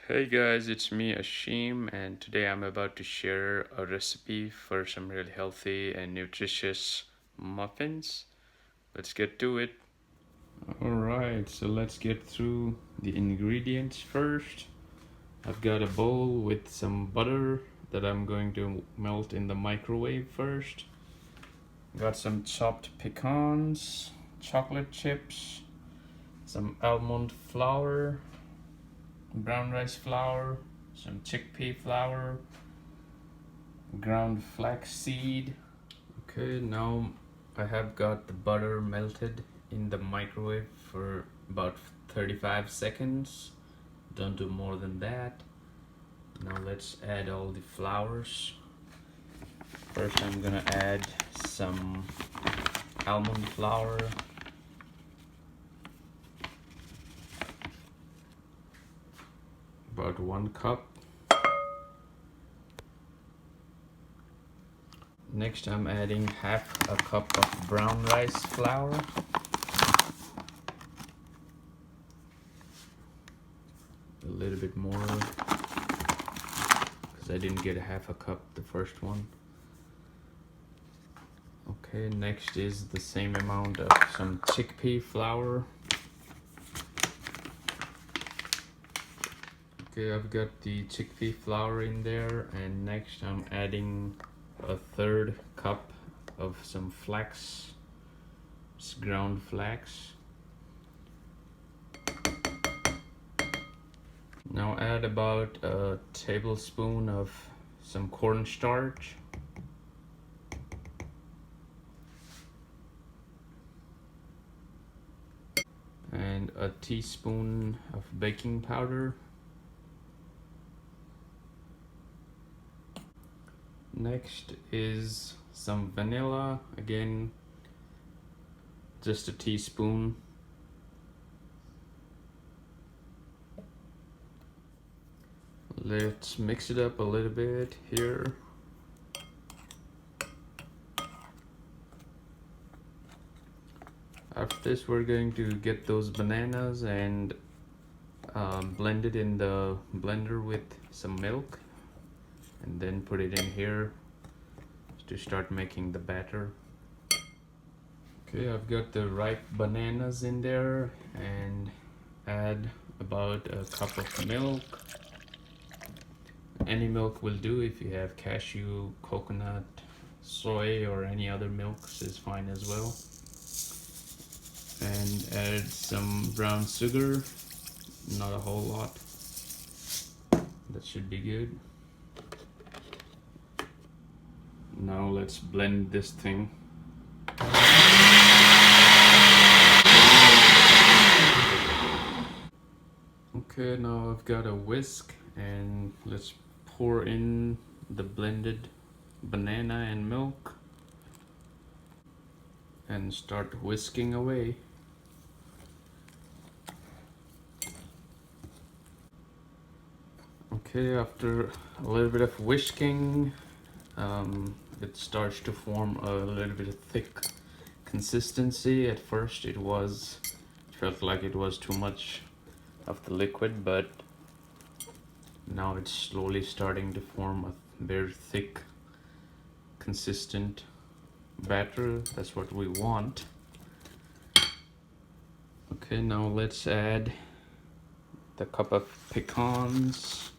Hey guys, it's me Ashim, and today I'm about to share a recipe for some really healthy and nutritious muffins. Let's get to it. Alright, so let's get through the ingredients first. I've got a bowl with some butter that I'm going to melt in the microwave first. Got some chopped pecans, chocolate chips, some almond flour, brown rice flour, some chickpea flour, ground flaxseed. Okay, now I have got the butter melted in the microwave for about 35 seconds. Don't do more than that. Now let's add all the flours. First I'm gonna add some almond flour, about 1 cup. Next I'm adding half a cup of brown rice flour. A little bit more because I didn't get half a cup the first one. Okay, next is the same amount of some chickpea flour. Okay, I've got the chickpea flour in there, and next I'm adding a 1/3 cup of some flax, ground flax. Now add about a tablespoon of some cornstarch. And a teaspoon of baking powder. Next is some vanilla, again just a teaspoon. Let's mix it up a little bit here. After this we're going to get those bananas and blend it in the blender with some milk, and then put it in here to start making the batter. Okay, I've got the ripe bananas in there, and add about a cup of milk. Any milk will do. If you have cashew, coconut, soy, or any other milks is fine as well. And add some brown sugar, not a whole lot. That should be good. Now let's blend this thing. Okay, now I've got a whisk, and let's pour in the blended banana and milk and start whisking away. Okay, after a little bit of whisking, it starts to form a little bit of thick consistency. At first it felt like it was too much of the liquid, but now it's slowly starting to form a very thick, consistent batter. That's what we want. Okay, now let's add the cup of pecans,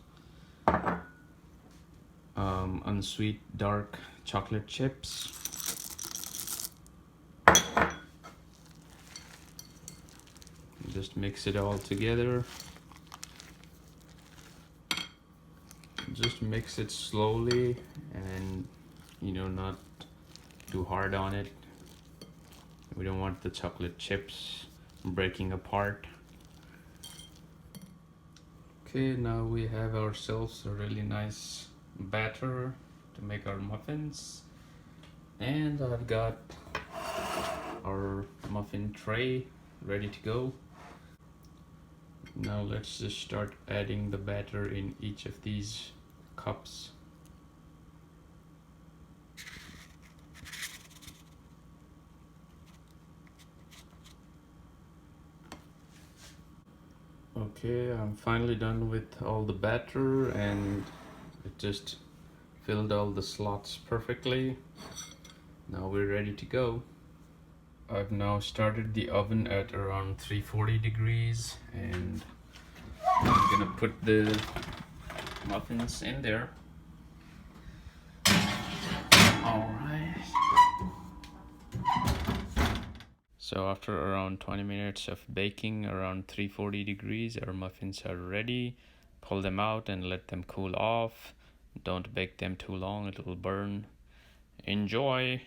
unsweet dark chocolate chips, just mix it all together. Just mix it slowly, and not too hard on it. We don't want the chocolate chips breaking apart. Okay, now we have ourselves a really nice batter to make our muffins, and I've got our muffin tray ready to go. Now let's just start adding the batter in each of these cups. Okay, I'm finally done with all the batter and it just filled all the slots perfectly. Now we're ready to go. I've now started the oven at around 340 degrees and I'm gonna put the muffins in there. Alright. So after around 20 minutes of baking around 340 degrees, our muffins are ready. Pull them out and let them cool off. Don't bake them too long, it will burn. Enjoy!